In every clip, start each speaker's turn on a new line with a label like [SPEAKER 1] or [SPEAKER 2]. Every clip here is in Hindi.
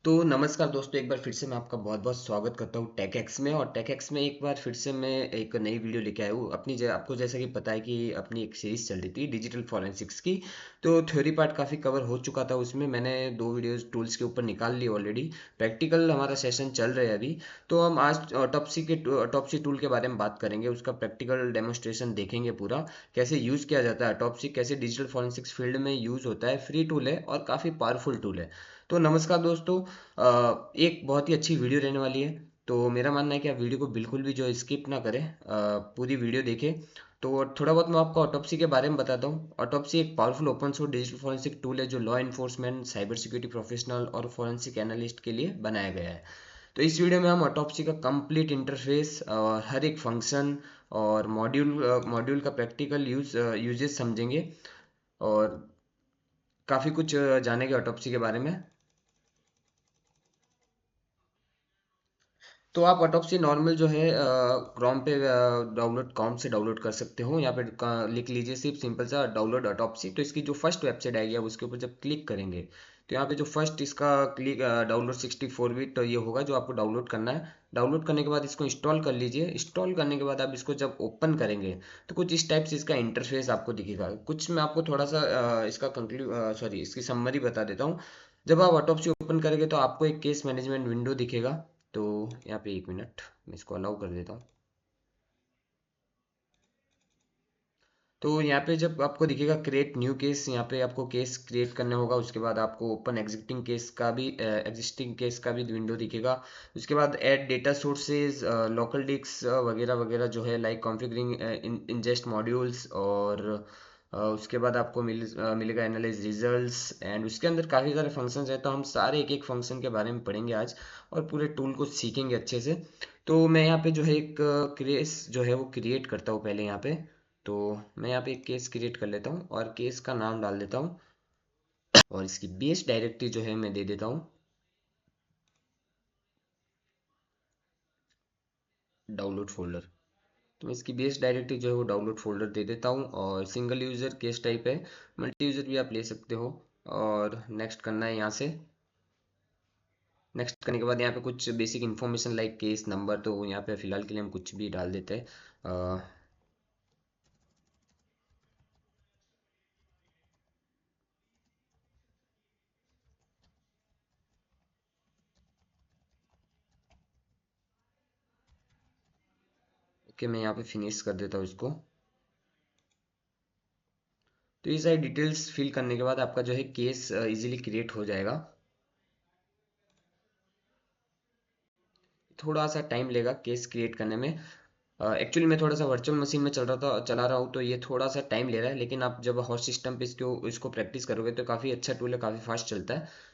[SPEAKER 1] तो नमस्कार दोस्तों, एक बार फिर से मैं आपका बहुत-बहुत स्वागत करता हूँ टेकएक्स में। और टेकएक्स में एक बार फिर से मैं एक नई वीडियो लेके आया हूँ। आपको जैसा कि पता है कि अपनी एक सीरीज़ चल रही थी डिजिटल फॉरेंसिक्स की। तो थ्योरी पार्ट काफ़ी कवर हो चुका था, उसमें मैंने 2 वीडियोज़ टूल्स के ऊपर निकाल ली ऑलरेडी। प्रैक्टिकल हमारा सेशन चल रहा है अभी। तो हम आज ऑटोप्सी टूल के बारे में बात करेंगे, उसका प्रैक्टिकल डेमोंस्ट्रेशन देखेंगे पूरा, कैसे यूज़ किया जाता है ऑटोप्सी, कैसे डिजिटल फॉरेंसिक्स फील्ड में यूज़ होता है। फ्री टूल है और काफ़ी पावरफुल टूल है। तो नमस्कार दोस्तों, एक बहुत ही अच्छी वीडियो रहने वाली है। तो मेरा मानना है कि आप वीडियो को बिल्कुल भी जो स्किप ना करें, पूरी वीडियो देखें। तो थोड़ा बहुत मैं आपको ऑटोप्सी के बारे में बताता हूँ। ऑटोप्सी एक powerful open source digital forensic tool है जो law enforcement, cyber security professional और फॉरेंसिक एनालिस्ट के लिए बनाया गया है। तो इस वीडियो में हम ऑटोप्सी का कंप्लीट इंटरफेस और हर एक फंक्शन और मॉड्यूल का प्रैक्टिकल यूजेस समझेंगे और काफ़ी कुछ जानेंगे ऑटोप्सी के बारे में। तो आप ऑटोप्सी नॉर्मल जो है क्रोम पे डाउनलोड कॉम से डाउनलोड कर सकते हो। यहाँ पे लिख लीजिए सिर्फ सिंपल सा डाउनलोड ऑटोप्सी। तो इसकी जो फर्स्ट वेबसाइट आएगी, आप उसके ऊपर जब क्लिक करेंगे तो यहाँ पे जो फर्स्ट इसका क्लिक डाउनलोड 64 बिट तो ये होगा जो आपको डाउनलोड करना है। डाउनलोड करने के बाद इसको इंस्टॉल कर लीजिए। इंस्टॉल करने के बाद आप इसको जब ओपन करेंगे तो कुछ इस टाइप से इसका इंटरफेस आपको दिखेगा। कुछ मैं आपको थोड़ा सा इसका इसकी समरी बता देता हूँ। जब आप ऑटोप्सी ओपन करेंगे तो आपको एक केस मैनेजमेंट विंडो दिखेगा। तो यहाँ पे एक मिनट, मैं इसको अलाउ कर देता हूँ। तो यहाँ पे जब आपको दिखेगा क्रिएट न्यू केस, यहाँ पे आपको केस क्रिएट करना होगा। उसके बाद आपको ओपन एग्जिस्टिंग केस का भी विंडो दिखेगा। उसके बाद add data sources, local disk वगैरह वगैरह जो है, लाइक कॉन्फ़िगरिंग इंजेस्ट मॉड्यूल्स। और उसके बाद आपको मिलेगा एनालाइज रिजल्ट्स। एंड उसके अंदर काफ़ी सारे फंक्शंस हैं, तो हम सारे एक एक फंक्शन के बारे में पढ़ेंगे आज और पूरे टूल को सीखेंगे अच्छे से। तो मैं यहाँ पे जो है एक केस जो है वो क्रिएट करता हूँ पहले यहाँ पे। तो मैं यहाँ पे एक केस क्रिएट कर लेता हूँ और केस का नाम डाल देता हूँ और इसकी बेस डायरेक्टरी जो है मैं दे देता हूँ डाउनलोड फोल्डर। तो मैं इसकी बेस डायरेक्टरी जो है वो डाउनलोड फोल्डर दे देता हूँ। और सिंगल यूज़र केस टाइप है, मल्टी यूज़र भी आप ले सकते हो। और नेक्स्ट करना है यहाँ से। नेक्स्ट करने के बाद यहाँ पे कुछ basic information like case number, तो यहाँ पे फिलहाल के लिए हम कुछ भी डाल देते हैं। ओके, मैं यहाँ पे फिनिश कर देता हूँ इसको। तो ये सारी डिटेल्स फिल करने के बाद आपका जो है केस इजीली क्रिएट हो जाएगा। थोड़ा सा टाइम लेगा केस क्रिएट करने में। एक्चुअली मैं थोड़ा सा वर्चुअल मशीन में चला रहा हूँ, तो ये थोड़ा सा टाइम ले रहा है। लेकिन आप जब होस्ट सिस्टम पे इसको प्रैक्टिस करोगे तो काफ़ी अच्छा टूल है, काफ़ी फास्ट चलता है।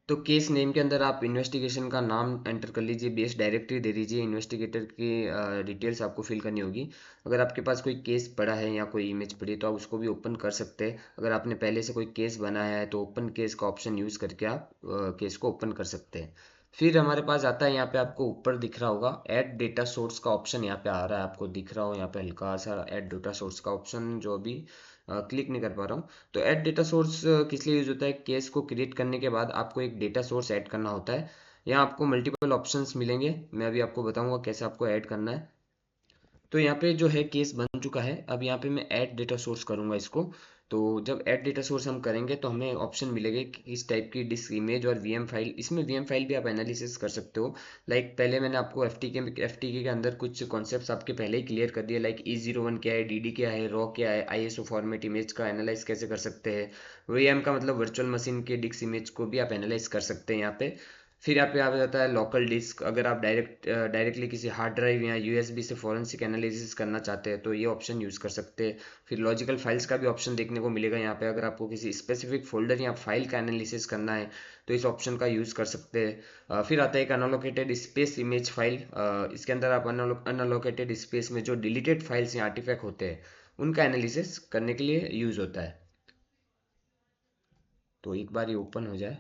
[SPEAKER 1] तो केस नेम के अंदर आप इन्वेस्टिगेशन का नाम एंटर कर लीजिए, बेस डायरेक्टरी दे दीजिए, इन्वेस्टिगेटर की डिटेल्स आपको फिल करनी होगी। अगर आपके पास कोई केस पड़ा है या कोई इमेज पड़ी है तो आप उसको भी ओपन कर सकते हैं। अगर आपने पहले से कोई केस बनाया है तो ओपन केस का ऑप्शन यूज़ करके आप केस को ओपन कर सकते हैं। फिर हमारे पास आता है, यहाँ पे आपको ऊपर दिख रहा होगा ऐड डेटा सोर्स का ऑप्शन यहाँ पे आ रहा है, आपको दिख रहा हो यहाँ पे हल्का सा ऐड डेटा सोर्स का ऑप्शन, जो अभी क्लिक नहीं कर पा रहा हूँ। तो ऐड डेटा सोर्स किस लिए यूज होता है? केस को क्रिएट करने के बाद आपको एक डेटा सोर्स ऐड करना होता है। यहाँ आपको मल्टीपल ऑप्शंस मिलेंगे, मैं अभी आपको बताऊंगा कैसे आपको ऐड करना है। तो यहाँ पे जो है केस बन चुका है। अब यहाँ पे मैं ऐड डेटा सोर्स करूँगा इसको। तो जब ऐड डेटा सोर्स हम करेंगे तो हमें ऑप्शन मिलेंगे कि इस टाइप की डिस्क इमेज और वीएम फाइल। इसमें वीएम फाइल भी आप एनालिसिस कर सकते हो। लाइक पहले मैंने आपको एफटीके के अंदर कुछ कॉन्सेप्ट्स आपके पहले ही क्लियर कर दिए, लाइक E01 क्या है, डीडी क्या है, रॉ क्या है, आईएसओ फॉर्मेट इमेज का एनालाइज कैसे कर सकते हैं। वीएम का मतलब वर्चुअल मशीन के डिस्क इमेज को भी आप एनालाइज कर सकते हैं यहाँ पे। फिर यहाँ पे आ जाता है लोकल डिस्क। अगर आप डायरेक्टली किसी हार्ड ड्राइव या यूएसबी से फोरेंसिक एनालिसिस करना चाहते हैं तो ये ऑप्शन यूज़ कर सकते हैं। फिर लॉजिकल फाइल्स का भी ऑप्शन देखने को मिलेगा यहाँ पे। अगर आपको किसी स्पेसिफिक फोल्डर या फाइल का एनालिसिस करना है तो इस ऑप्शन का यूज़ कर सकते हैं। फिर आता है एक अनअलोकेटेड स्पेस इमेज फाइल। इसके अंदर आप अनअलोकेटेड स्पेस में जो डिलीटेड फाइल्स या आर्टिफैक्ट होते हैं उनका एनालिसिस करने के लिए यूज़ होता है। तो एक बार ये ओपन हो जाए,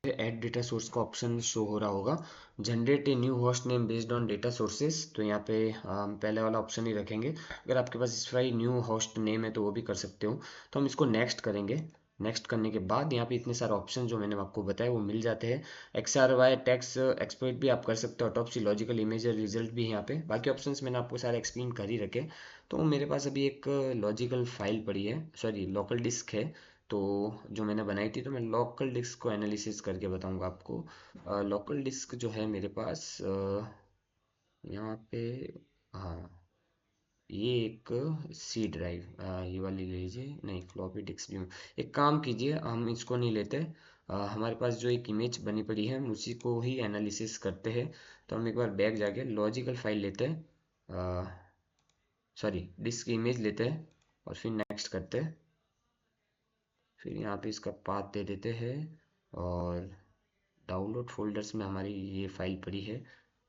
[SPEAKER 1] ऐड डेटा सोर्स का ऑप्शन शो हो रहा होगा, generate a new host name based on data sources. तो यहाँ पे हम पहले वाला ऑप्शन ही रखेंगे। अगर आपके पास स्पेसिफाई न्यू होस्ट नेम है तो वो भी कर सकते हो। तो हम इसको नेक्स्ट करेंगे। नेक्स्ट करने के बाद यहाँ पे इतने सारे ऑप्शन जो मैंने आपको बताया वो मिल जाते हैं। XRY टेक्स्ट एक्सपोर्ट भी आप कर सकते हो, ऑटोप्सी लॉजिकल इमेज रिजल्ट भी है यहाँ पे। बाकी ऑप्शंस मैंने आपको सारे एक्सप्लेन कर ही रखे। तो मेरे पास अभी एक लॉजिकल फाइल पड़ी है, सॉरी लोकल डिस्क है, तो जो मैंने बनाई थी, तो मैं लोकल डिस्क को एनालिसिस करके बताऊंगा आपको। लोकल डिस्क जो है मेरे पास यहाँ पे, हाँ, ये एक सी ड्राइव, ये वाली ले लीजिए, नहीं फ्लॉपी डिस्क भी। एक काम कीजिए, हम इसको नहीं लेते, हमारे पास जो एक इमेज बनी पड़ी है हम उसी को ही एनालिसिस करते हैं। तो हम एक बार बैक जाके लॉजिकल फाइल लेते हैं, सॉरी डिस्क इमेज लेते हैं, और फिर नेक्स्ट करते हैं। फिर यहाँ पे इसका पाथ दे देते हैं, और डाउनलोड फोल्डर्स में हमारी ये फाइल पड़ी है,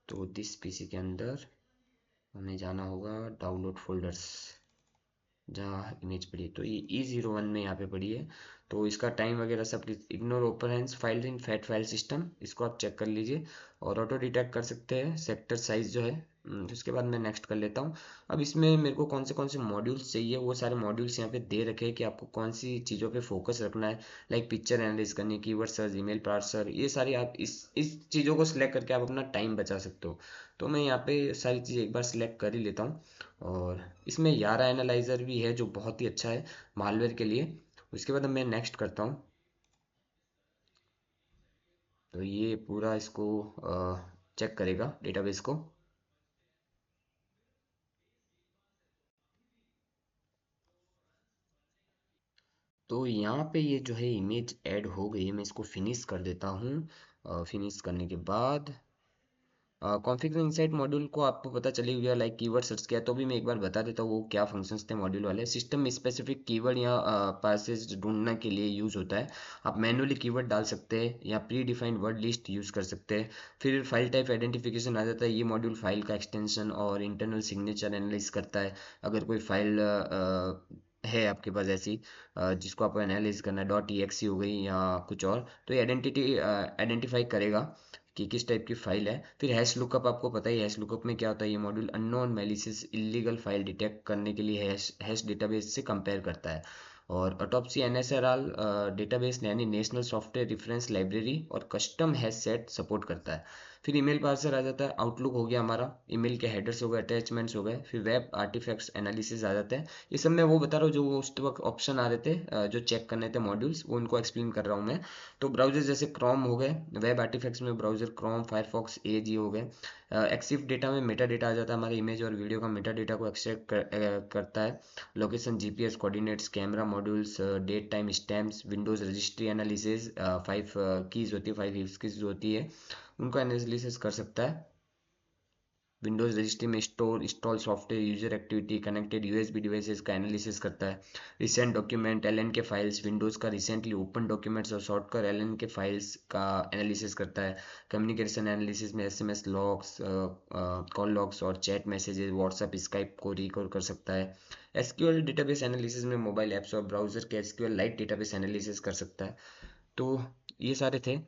[SPEAKER 1] तो दिस पीसी के अंदर हमें जाना होगा डाउनलोड फोल्डर्स, जहाँ इमेज पड़ी है। तो ये E01 में यहाँ पे पड़ी है। तो इसका टाइम वगैरह सब ignore open file in fat file system, इसको आप चेक कर लीजिए, और ऑटो डिटेक्ट कर सकते हैं सेक्टर साइज जो है। उसके बाद मैं नेक्स्ट कर लेता हूँ। अब इसमें मेरे को कौन से मॉड्यूल्स चाहिए, वो सारे मॉड्यूल्स यहाँ पे दे रखे हैं कि आपको कौन सी चीज़ों पे फोकस रखना है। लाइक पिक्चर एनालिस करनी, कीवर्ड सर्च, ईमेल पार्सर, ये सारी आप इस चीज़ों को सिलेक्ट करके आप अपना टाइम बचा सकते हो। तो मैं यहाँ पे सारी चीज़ें एक बार सिलेक्ट कर ही लेता हूँ। और इसमें यारा एनालाइजर भी है जो बहुत ही अच्छा है मालवेयर के लिए। उसके बाद मैं नेक्स्ट करता हूँ। तो ये पूरा इसको चेक करेगा डेटाबेस को। तो यहाँ पे ये जो है इमेज ऐड हो गई है, मैं इसको फिनिश कर देता हूँ। फिनिश करने के बाद कॉन्फ़िगर इनसाइट मॉड्यूल को आपको पता चली गया, लाइक कीवर्ड सर्च किया, तो भी मैं एक बार बता देता हूँ वो क्या फंक्शंस थे मॉड्यूल वाले। सिस्टम स्पेसिफिक कीवर्ड या पासेज ढूंढने के लिए यूज़ होता है। आप मैनुअली कीवर्ड डाल सकते हैं या pre defined word list use कर सकते हैं। फिर फाइल टाइप आइडेंटिफिकेशन आ जाता है, ये मॉड्यूल फाइल का एक्सटेंशन और इंटरनल सिग्नेचर एनालाइज करता है। अगर कोई फाइल है आपके पास ऐसी जिसको आपको एनालाइज करना है, डॉट ई हो गई या कुछ और, तो ये आइडेंटिफाई करेगा कि किस टाइप की फाइल है। फिर हैश लुकअप, आपको पता ही है हैश लुकअप में क्या होता है। ये module unknown malicious illegal file detect करने के लिए हैश डेटाबेस से कंपेयर करता है। और ऑटोप्सी एनएसआरएल डेटाबेस यानी नेशनल सॉफ्टवेयर रेफरेंस लाइब्रेरी और कस्टम हैश सेट सपोर्ट करता है। फिर ईमेल पार्सर आ जाता है, आउटलुक हो गया हमारा, ईमेल के हेडर्स हो गए, अटैचमेंट्स हो गए, फिर वेब आर्टिफैक्ट्स एनालिसिस आ जाते हैं। ये सब मैं वो बता रहा हूँ जो वो उस वक्त ऑप्शन आ रहे थे, जो चेक करने थे मॉड्यूल्स, वो उनको एक्सप्लेन कर रहा हूँ मैं। तो ब्राउजर जैसे क्रोम हो गए, वेब आर्टिफैक्ट्स में ब्राउजर क्रोम, फायरफॉक्स, एज हो गए। एक्सिफ डेटा में मेटा डेटा आ जाता है, हमारे इमेज और वीडियो का मेटा डेटा को एक्सट्रैक्ट करता है। Location, GPS coordinates, camera modules, date time stamps, Windows registry analysis, five keys होती है, फाइव यूज कीज होती है, उनको एनालिसिस कर सकता है। विंडोज रजिस्ट्री में store install software, user activity, connected USB devices का एनालिसिस करता है। रिसेंट डॉक्यूमेंट, एलएन के फाइल्स, विंडोज का रिसेंटली ओपन डॉक्यूमेंट्स और शॉर्टकट एलएन के फाइल्स का एनालिसिस करता है। कम्युनिकेशन एनालिसिस में एसएमएस लॉग्स, कॉल लॉग्स और चैट मैसेजेस, व्हाट्सएप, स्काइप को रिकॉर्ड कर सकता है। एसक्यूएल डेटाबेस एनालिसिस में मोबाइल ऐप्स और ब्राउजर के एसक्यूएल लाइट डेटाबेस एनालिसिस कर सकता है। तो ये सारे थे।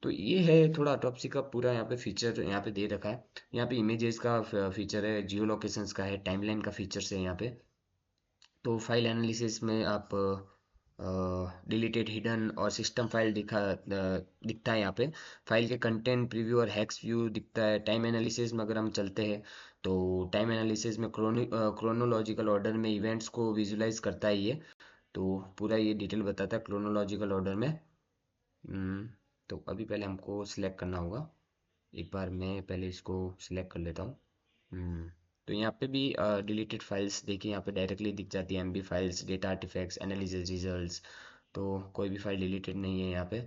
[SPEAKER 1] तो ये है थोड़ा ऑटोप्सी का पूरा यहाँ पे फीचर यहाँ पे दे रखा है। यहाँ पे इमेजेस का फीचर है, जियो लोकेशंस का है, टाइमलाइन का फीचर्स है यहाँ पे। तो फाइल एनालिसिस में आप डिलीटेड, हिडन और सिस्टम फाइल दिखता है यहाँ पे। फाइल के कंटेंट प्रीव्यू और हैक्स व्यू दिखता है। टाइम एनालिसिस में अगर हम चलते हैं, तो टाइम एनालिसिस में क्रोनोलॉजिकल ऑर्डर में इवेंट्स को विजुलाइज करता है ये। तो पूरा ये डिटेल बताता है क्रोनोलॉजिकल ऑर्डर में। हम्म, तो अभी पहले हमको सिलेक्ट करना होगा। एक बार मैं पहले इसको सिलेक्ट कर लेता हूँ। हम्म, तो यहाँ पे भी डिलीटेड फाइल्स देखिए, यहाँ पे डायरेक्टली दिख जाती है, MB files, data artifacts, analysis results. तो कोई भी फाइल डिलीटेड नहीं है यहाँ पे।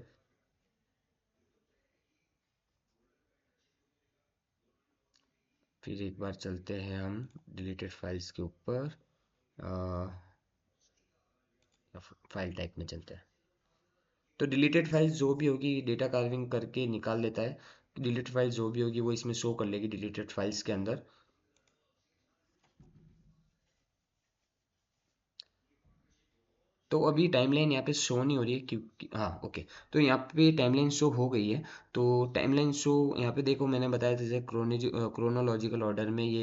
[SPEAKER 1] फिर एक बार चलते हैं हम डिलीटेड फाइल्स के ऊपर, फाइल टाइप में चलते हैं। तो डिलीटेड फाइल्स जो भी होगी डेटा कार्विंग करके निकाल देता है। डिलीटेड फाइल जो भी होगी वो इसमें शो कर लेगी डिलीटेड फाइल्स के अंदर। तो अभी टाइमलाइन यहाँ पे शो नहीं हो रही है क्योंकि हाँ ओके, तो यहाँ पे टाइमलाइन शो हो गई है। तो टाइमलाइन शो यहाँ पे देखो, मैंने बताया था जैसे क्रोनोलॉजिकल ऑर्डर में ये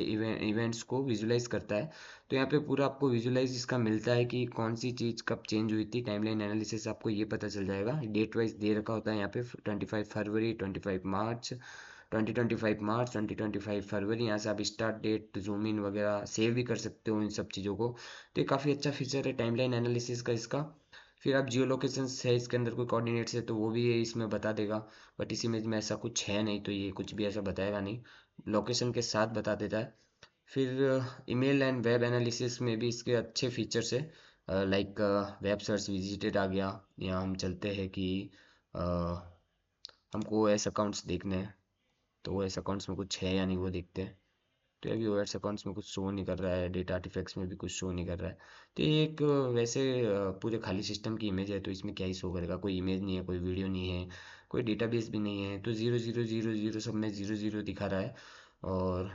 [SPEAKER 1] इवेंट्स को विजुलाइज करता है। तो यहाँ पे पूरा आपको विजुलाइज इसका मिलता है कि कौन सी चीज़ कब चेंज हुई थी। टाइमलाइन एनालिसिस आपको ये पता चल जाएगा, डेट वाइज दे रखा होता है यहाँ पे 25 फरवरी, 25 मार्च, 2025 मार्च, 2025 फरवरी। यहाँ से आप स्टार्ट डेट, जूम इन वगैरह सेव भी कर सकते हो इन सब चीज़ों को। तो ये काफ़ी अच्छा फीचर है टाइमलाइन एनालिसिस का इसका। फिर आप जियो लोकेशन है इसके अंदर, कोई कोऑर्डिनेट्स है तो वो भी ये इसमें बता देगा। बट इस इमेज में ऐसा कुछ है नहीं, तो ये कुछ भी ऐसा बताएगा नहीं, लोकेशन के साथ बता देता है। फिर ईमेल एंड वेब एनालिसिस में भी इसके अच्छे फीचर्स है। लाइक वेब सर्च विजिटेड आ गया। यहाँ हम चलते हैं कि अ, हमको एस अकाउंट्स देखने हैं, तो ओ एस अकाउंट्स में कुछ है या नहीं वो देखते हैं। तो अभी ओ एस अकाउंट्स में कुछ शो नहीं कर रहा है, डेटा आर्टिफैक्ट्स में भी कुछ शो नहीं कर रहा है। तो ये एक वैसे पूरे खाली सिस्टम की इमेज है, तो इसमें क्या ही शो करेगा, कोई इमेज नहीं है, कोई वीडियो नहीं है, कोई डेटाबेस भी नहीं है। तो 0000 सब में 00 दिखा रहा है। और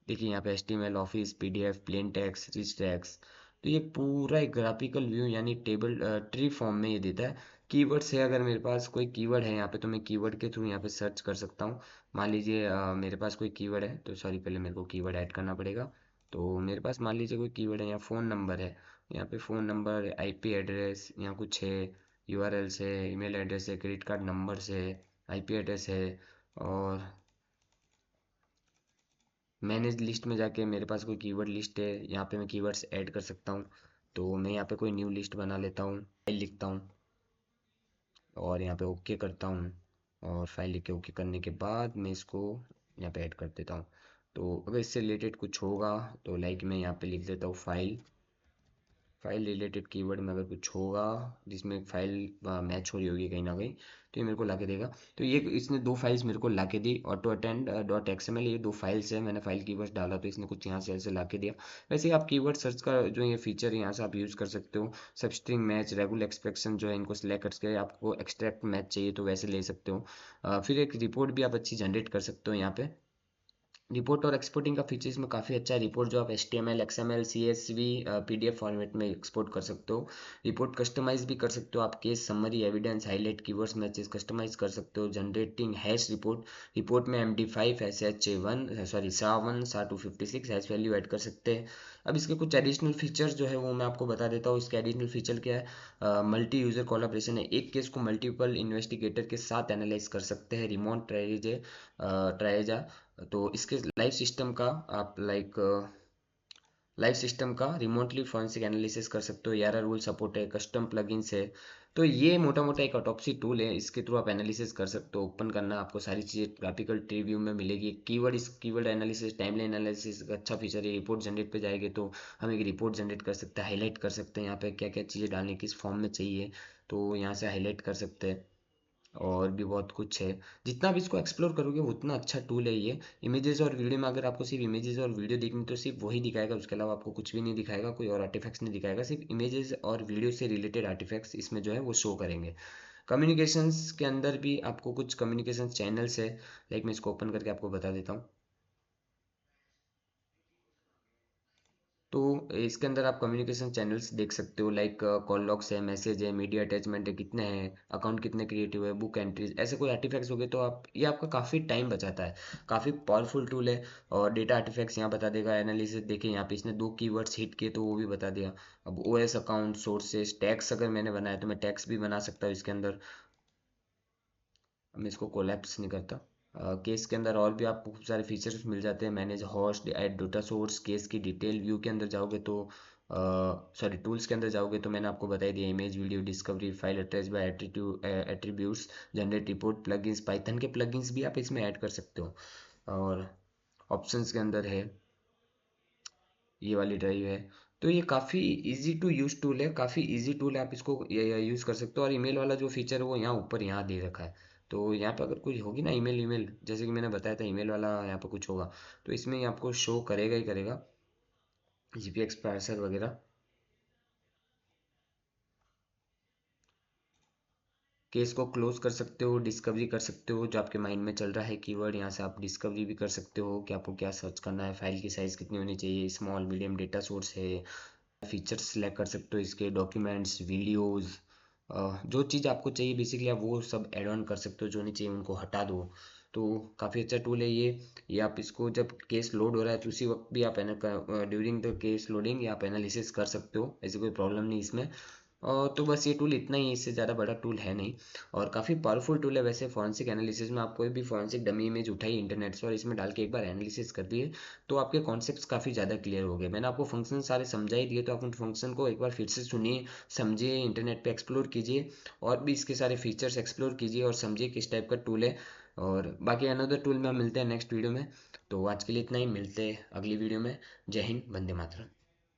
[SPEAKER 1] देखिए यहाँ पे HTML, office, PDF, plain text, rich text. तो ये पूरा एक ग्राफिकल व्यू यानी टेबल ट्री फॉर्म में ये देता है। कीवर्ड्स है, अगर मेरे पास कोई कीवर्ड है यहाँ पे तो मैं कीवर्ड के थ्रू यहाँ पे सर्च कर सकता हूँ। मान लीजिए मेरे पास कोई कीवर्ड है, तो सॉरी पहले मेरे को कीवर्ड ऐड करना पड़ेगा। तो मेरे पास मान लीजिए कोई कीवर्ड है, यहाँ फ़ोन नंबर है, यहाँ पे फ़ोन नंबर, IP एड्रेस, यहाँ कुछ है, URLs है, ईमेल एड्रेस है, क्रेडिट कार्ड नंबर्स है, IP एड्रेस है। और मैनेज लिस्ट में जाके मेरे पास कोई कीवर्ड लिस्ट है, यहाँ पे मैं कीवर्ड्स ऐड कर सकता हूँ। तो मैं यहाँ पे कोई न्यू लिस्ट बना लेता हूँ, फाइल लिखता हूँ और यहाँ पे ओके करता हूँ। और फाइल लिख के ओके करने के बाद मैं इसको यहाँ पे ऐड कर देता हूँ। तो अगर इससे रिलेटेड कुछ होगा तो लाइक मैं यहाँ पे लिख देता हूँ फाइल। फाइल रिलेटेड कीवर्ड में अगर कुछ होगा जिसमें फाइल मैच हो रही होगी कहीं ना कहीं, तो ये मेरे को ला के देगा। तो ये इसने दो फाइल्स मेरे को ला के दी, ऑटो अटेंड .xml, ये दो फाइल्स है। मैंने फाइल कीवर्ड डाला तो इसने कुछ यहाँ से ऐसे ला के दिया। वैसे ही आप कीवर्ड सर्च का जो ये फीचर है यहाँ से आप यूज़ कर सकते हो। सबस्ट्रिंग मैच, रेगुलर एक्सप्रेशन जो है, इनको सिलेक्ट करके आपको एक्सट्रैक्ट मैच चाहिए तो वैसे ले सकते हो। फिर एक रिपोर्ट भी आप अच्छी जनरेट कर सकते हो यहाँ पे। रिपोर्ट और एक्सपोर्टिंग का फीचर इसमें काफ़ी अच्छा है। रिपोर्ट जो आप HTML, XML, CSV, PDF format में एक्सपोर्ट कर सकते हो। रिपोर्ट कस्टमाइज भी कर सकते हो आप, case summary, evidence, highlight, keywords, matches customize कर सकते हो। जनरेटिंग हैश रिपोर्ट, रिपोर्ट में MD5, SH1 sorry SHA-1, SHA-256 hash value add कर सकते हैं। अब इसके कुछ एडिशनल फीचर्स जो है वो मैं आपको बता देता हूँ। इसके एडिशनल फीचर क्या है, मल्टी यूज़र कोलाब्रेशन है, एक केस को मल्टीपल इन्वेस्टिगेटर के साथ एनालाइज कर सकते हैं। रिमोट ट्राइजा, तो इसके लाइव सिस्टम का रिमोटली फॉरेंसिक एनालिसिस कर सकते हो। यारा रूल सपोर्ट है, कस्टम प्लगइन्स है। तो ये मोटा मोटा एक ऑटोप्सी टूल है, इसके थ्रू आप एनालिसिस कर सकते हो। ओपन करना, आपको सारी चीज़ें ग्राफिकल ट्री व्यू में मिलेगी। कीवर्ड एनालिसिस, टाइमलाइन एनालिसिस का अच्छा फीचर है। रिपोर्ट जनरेट पे जाएंगे तो हम एक रिपोर्ट जनरेट कर सकते हैं, हाईलाइट कर सकते हैं यहाँ पे क्या क्या चीज़ें डालनी, किस फॉर्म में चाहिए, तो यहाँ से हाईलाइट कर सकते हैं। और भी बहुत कुछ है, जितना आप इसको एक्सप्लोर करोगे उतना अच्छा टूल है ये। इमेजेस और वीडियो में अगर आपको सिर्फ इमेजेस और वीडियो देखनी तो सिर्फ वही दिखाएगा, उसके अलावा आपको कुछ भी नहीं दिखाएगा, कोई और आर्टिफैक्ट्स नहीं दिखाएगा। सिर्फ इमेजेस और वीडियो से रिलेटेड आर्टिफैक्ट्स इसमें जो है वो शो करेंगे। कम्युनिकेशंस के अंदर भी आपको कुछ कम्युनिकेशन चैनल्स है, लाइक मैं इसको ओपन करके आपको बता देता हूँ। तो इसके अंदर आप कम्युनिकेशन चैनल्स देख सकते हो, लाइक कॉल लॉग्स है, मैसेज है, मीडिया अटैचमेंट है, कितने हैं, अकाउंट कितने क्रिएटिव है, बुक एंट्रीज, ऐसे कोई आर्टिफैक्ट्स हो गए तो आप ये आपका काफ़ी टाइम बचाता है। काफ़ी पावरफुल टूल है। और डेटा आर्टिफैक्ट्स यहाँ बता देगा, एनालिसिस देखिए यहाँ पे इसने दो कीवर्ड्स हिट किए तो वो भी बता दिया। अब OS अकाउंट, सोर्सेस, टैक्स अगर मैंने बनाया तो मैं टैक्स भी बना सकता हूँ इसके अंदर। मैं इसको कोलैप्स नहीं करता। केस के अंदर और भी आपको खूब सारे फीचर्स मिल जाते हैं। Manage host, add data source, case की डिटेल, व्यू के अंदर जाओगे तो सॉरी टूल्स के अंदर जाओगे तो मैंने आपको बताई दिया, image video discovery, file attach bye attributes, generate report, plugins, Python के प्लगइन्स भी आप इसमें ऐड कर सकते हो। और ऑप्शंस के अंदर है ये वाली ड्राइव है। तो ये काफ़ी इजी टू यूज टूल है, काफ़ी इजी टूल है, आप इसको यूज़ कर सकते हो। और ईमेल वाला जो फीचर है वो यहाँ ऊपर यहाँ दे रखा है। तो यहाँ पे अगर कुछ होगी ना ईमेल ईमेल जैसे कि मैंने बताया था ईमेल वाला यहाँ पे कुछ होगा तो इसमें ये आपको शो करेगा ही करेगा, GPX पार्सर वगैरह। केस को क्लोज कर सकते हो, डिस्कवरी कर सकते हो, जो आपके माइंड में चल रहा है कीवर्ड यहाँ से आप डिस्कवरी भी कर सकते हो कि आपको क्या सर्च करना है, फाइल की साइज़ कितनी होनी चाहिए, स्मॉल मीडियम डेटा सोर्स है, फीचर्स सेलेक्ट कर सकते हो, इसके डॉक्यूमेंट्स, वीडियोस, जो चीज़ आपको चाहिए बेसिकली आप वो सब ऐड ऑन कर सकते हो, जो नहीं चाहिए उनको हटा दो। तो काफ़ी अच्छा टूल है ये आप इसको जब केस लोड हो रहा है तो उसी वक्त भी आप ड्यूरिंग द केस लोडिंग आप एनालिसिस कर सकते हो, ऐसी कोई प्रॉब्लम नहीं इसमें। तो बस ये टूल इतना ही है, इससे ज़्यादा बड़ा टूल है नहीं। और काफ़ी पावरफुल टूल है वैसे फॉरेंसिक एनालिसिस में। आप कोई भी फॉरेंसिक डमी इमेज उठाई इंटरनेट से और इसमें डाल के एक बार एनालिसिस कर दिए तो आपके कॉन्सेप्ट्स काफ़ी ज़्यादा क्लियर हो गए। मैंने आपको फंक्शन सारे समझा ही दिए, तो आप उन फंक्शन को एक बार फिर से सुनिए, समझिए, इंटरनेट पे एक्सप्लोर कीजिए और भी इसके सारे फीचर्स एक्सप्लोर कीजिए और समझिए किस टाइप का टूल है। और बाकी अनदर टूल में हम मिलते हैं नेक्स्ट वीडियो में। तो आज के लिए इतना ही, मिलते हैं अगली वीडियो में। जय हिंद, वंदे मातरम।